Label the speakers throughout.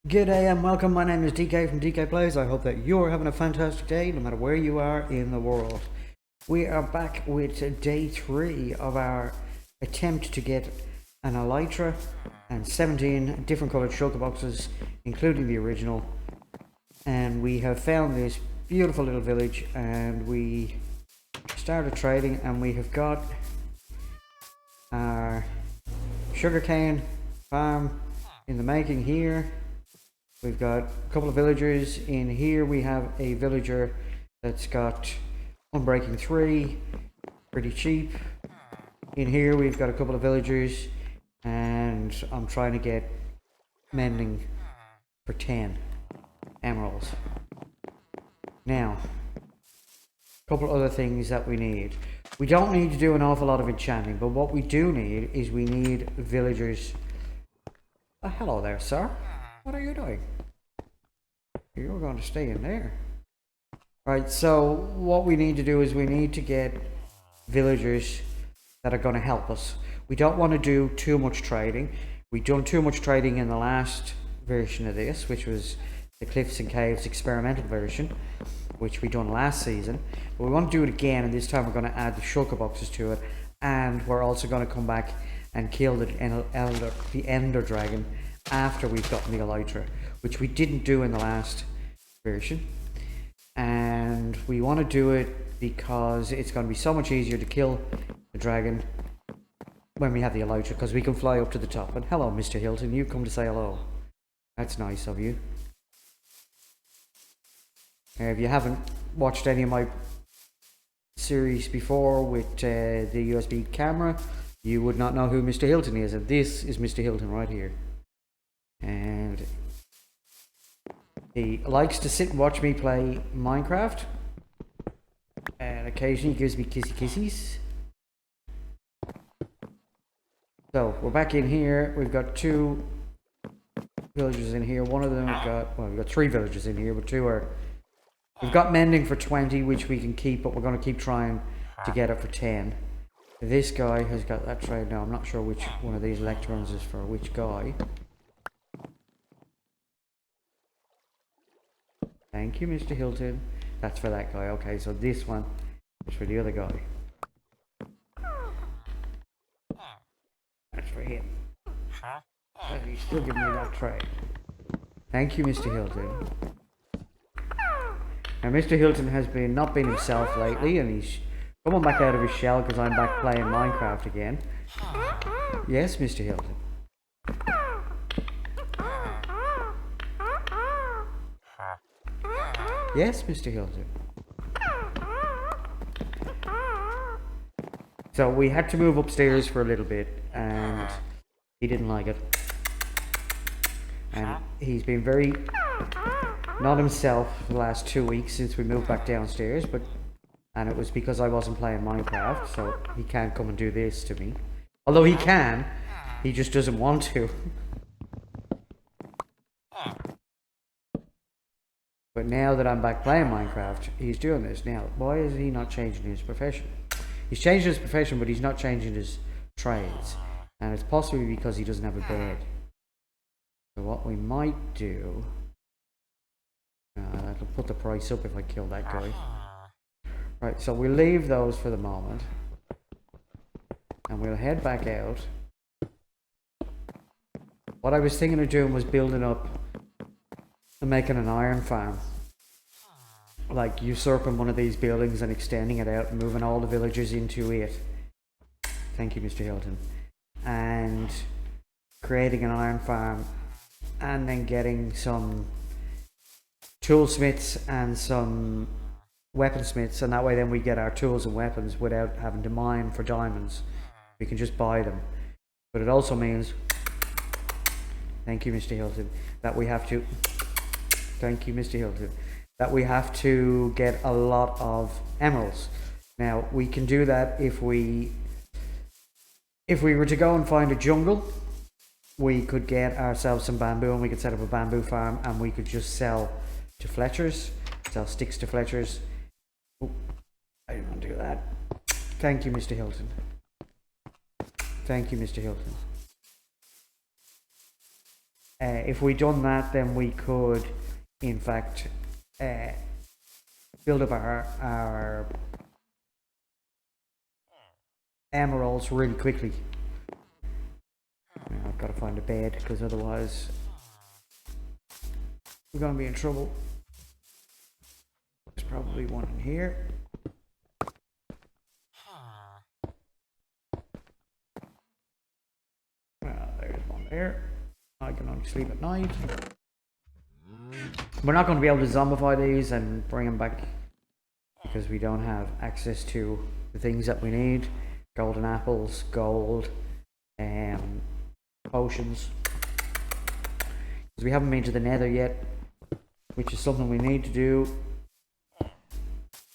Speaker 1: G'day and welcome, my name is DK from DK Plays. I hope that you're having a fantastic day no matter where you are in the world. We are back with day 3 of our attempt to get an elytra and 17 different coloured shulker boxes, including the original. And we have found this beautiful little village and we started trading, and we have got our sugarcane farm in the making here. We've got a couple of villagers in here. We have a villager that's got Unbreaking 3, pretty cheap. In here we've got a couple of villagers, and I'm trying to get mending for 10 emeralds. Now, a couple of other things that we need. We don't need to do an awful lot of enchanting, but what we do need is we need villagers. Oh, hello there, sir. What are you doing? You're going to stay in there. Right, so what we need to do is we need to get villagers that are going to help us. We don't want to do too much trading. We've done too much trading in the last version of this, which was the Cliffs and Caves experimental version, which we done last season. But we want to do it again, and this time we're going to add the shulker boxes to it, and we're also going to come back and kill the Ender Dragon after we've gotten the elytra, which we didn't do in the last version. And we want to do it because it's going to be so much easier to kill the dragon when we have the elytra, because we can fly up to the top. And hello, Mr. Hilton, you come to say hello. That's nice of you. If you haven't watched any of my series before with the USB camera, you would not know who Mr. Hilton is, and this is Mr. Hilton right here. And he likes to sit and watch me play Minecraft, and occasionally gives me kisses. So we're back in here. We've got 2 villagers in here. One of them we've got 3 villagers in here, but 2 are. We've got mending for 20, which we can keep, but we're going to keep trying to get it for 10. This guy has got that trade now. I'm not sure which one of these electrons is for which guy. Thank you, Mr. Hilton. That's for that guy. Okay, so this one is for the other guy. That's for him. But he's still giving me that trade. Thank you, Mr. Hilton. Now, Mr. Hilton has not been himself lately, and he's coming back out of his shell because I'm back playing Minecraft again. Yes, Mr. Hilton. Yes, Mr. Hilton. So we had to move upstairs for a little bit, and he didn't like it. And he's been very not himself for the last 2 weeks since we moved back downstairs, and it was because I wasn't playing Minecraft, so he can't come and do this to me. Although he can, he just doesn't want to. But now that I'm back playing Minecraft, he's doing this. Now, why is he not changing his profession? He's changing his profession, but he's not changing his trades. And it's possibly because he doesn't have a bed. So what we might do... that'll put the price up if I kill that guy. Right, so we'll leave those for the moment. And we'll head back out. What I was thinking of doing was building up and making an iron farm, like usurping one of these buildings and extending it out and moving all the villagers into it. Thank you, Mr. Hilton. And creating an iron farm, and then getting some toolsmiths and some weaponsmiths, and that way then we get our tools and weapons without having to mine for diamonds. We can just buy them. But it also means, thank you, Mr. Hilton, that we have to thank you, Mr. Hilton, that we have to get a lot of emeralds. Now, we can do that if we were to go and find a jungle. We could get ourselves some bamboo, and we could set up a bamboo farm, and we could just sell to Fletchers, sell sticks to Fletchers. Oh, I didn't want to do that. Thank you, Mr. Hilton. Thank you, Mr. Hilton. If we done that, then we could, in fact, build up our emeralds really quickly. Now I've got to find a bed, because otherwise we're going to be in trouble. There's probably one in here. There's one there. I can only sleep at night. We're not going to be able to zombify these and bring them back because we don't have access to the things that we need. Golden apples, gold, potions. Because we haven't been to the nether yet, which is something we need to do.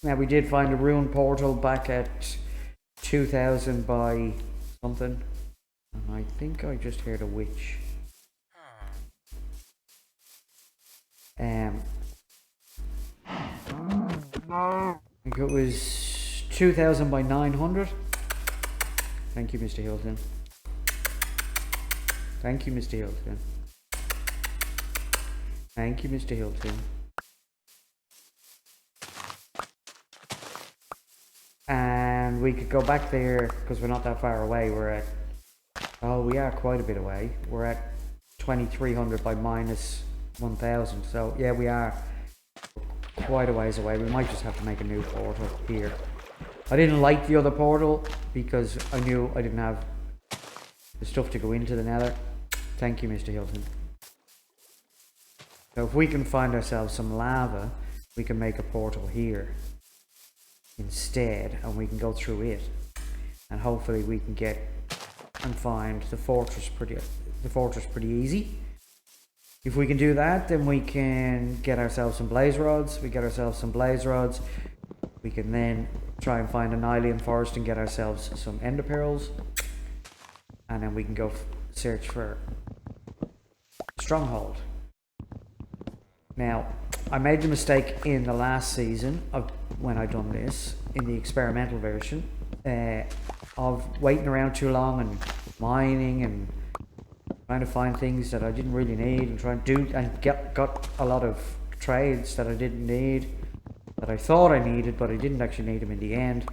Speaker 1: Now we did find a ruined portal back at 2000 by something. And I think I just heard a witch. I think it was 2000 by 900. Thank you, Mr. Hilton. Thank you, Mr. Hilton. Thank you, Mr. Hilton. And we could go back there because we're not that far away. We're at, oh, we are quite a bit away. We're at 2300 by minus 1000. So yeah, we are quite a ways away. We might just have to make a new portal here. I didn't like the other portal because I knew I didn't have the stuff to go into the nether. Thank you, Mr. Hilton. So if we can find ourselves some lava, we can make a portal here instead, and we can go through it, and hopefully we can get and find the fortress pretty easy. If we can do that, then we can get ourselves some blaze rods. We get ourselves some blaze rods. We can then try and find an alien forest and get ourselves some ender pearls, and then we can go search for stronghold. Now, I made the mistake in the last season of when I done this in the experimental version of waiting around too long and mining and trying to find things that I didn't really need and trying to do and got a lot of trades that I didn't need, that I thought I needed, but I didn't actually need them in the end.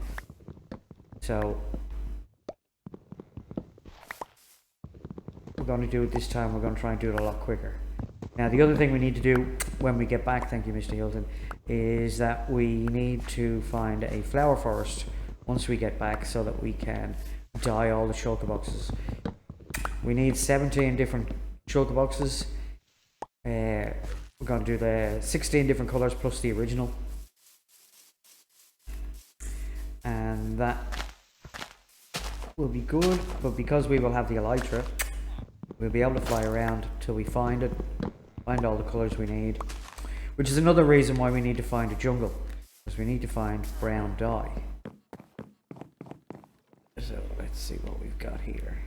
Speaker 1: So we're going to do it this time. We're going to try and do it a lot quicker. Now the other thing we need to do when we get back, thank you Mr. Hilton, is that we need to find a flower forest once we get back so that we can dye all the shulker boxes. We need 17 different shulker boxes. We're going to do the 16 different colours plus the original. And that will be good, but because we will have the elytra, we'll be able to fly around till we find it, find all the colours we need, which is another reason why we need to find a jungle, because we need to find brown dye. So let's see what we've got here.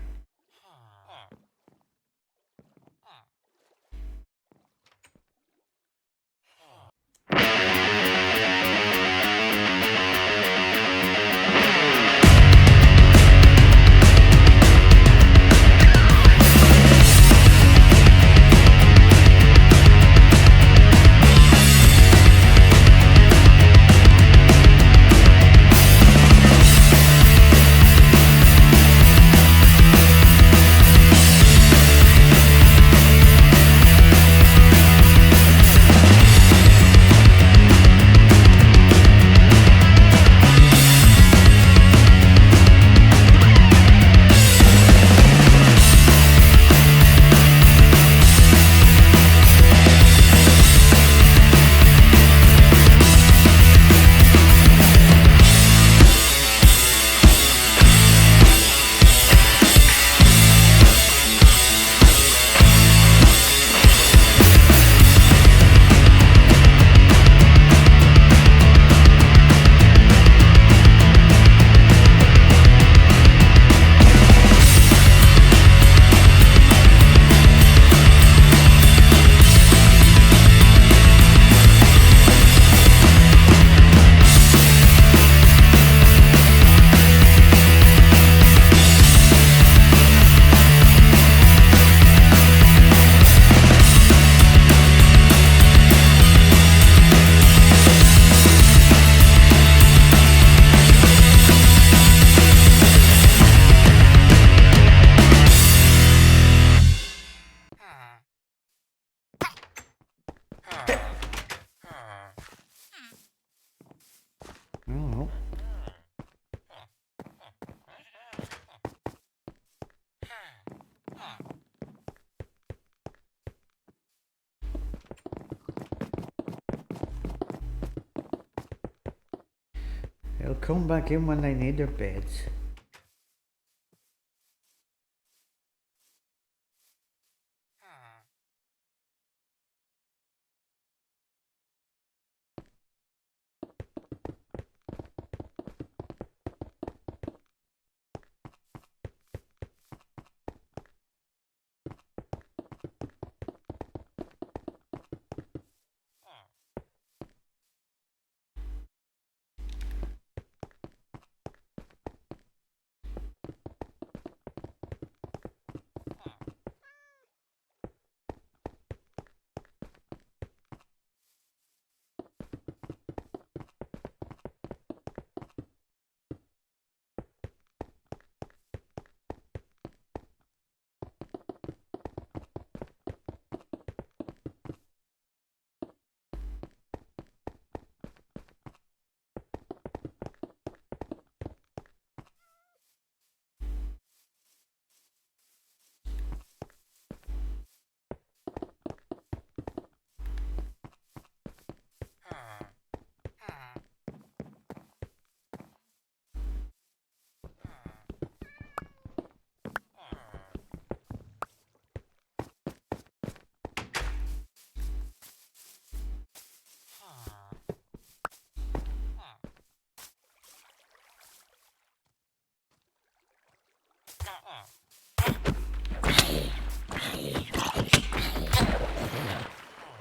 Speaker 1: They'll come back in when they need their beds.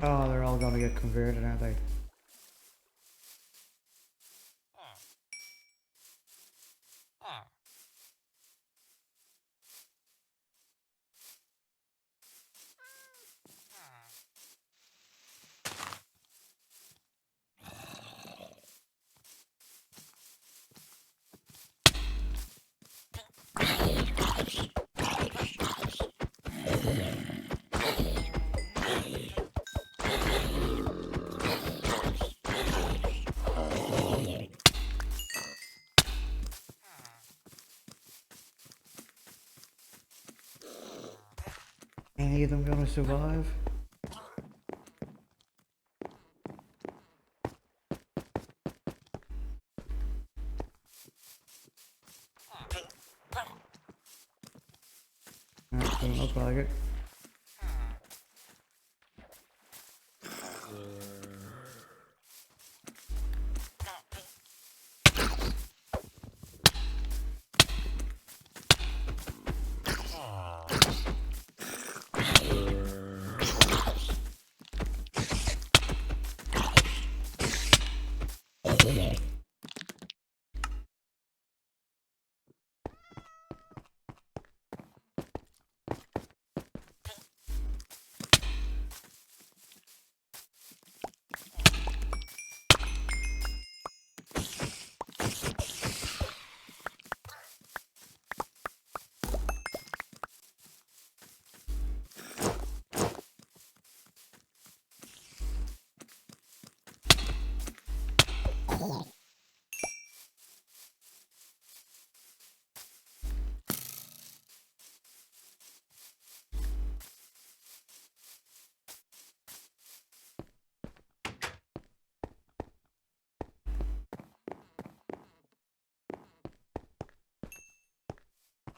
Speaker 1: Oh, they're all gonna get converted, aren't they? Any of them gonna survive? No, doesn't look like it.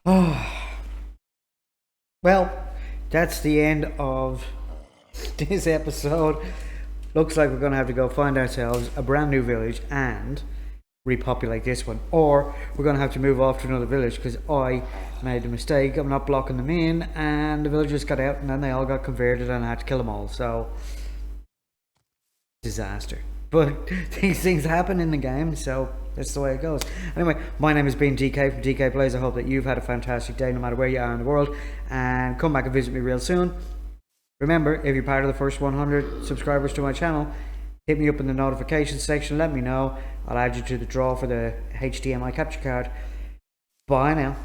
Speaker 1: Oh, well, that's the end of this episode. Looks like we're going to have to go find ourselves a brand new village and repopulate this one, or we're going to have to move off to another village because I made a mistake of not blocking them in and the villagers got out and then they all got converted and I had to kill them all. So, disaster. But these things happen in the game, so that's the way it goes. Anyway, my name has been DK from DK Plays. I hope that you've had a fantastic day no matter where you are in the world, and come back and visit me real soon. Remember, if you're part of the first 100 subscribers to my channel, hit me up in the notifications section, let me know. I'll add you to the draw for the HDMI capture card. Bye now.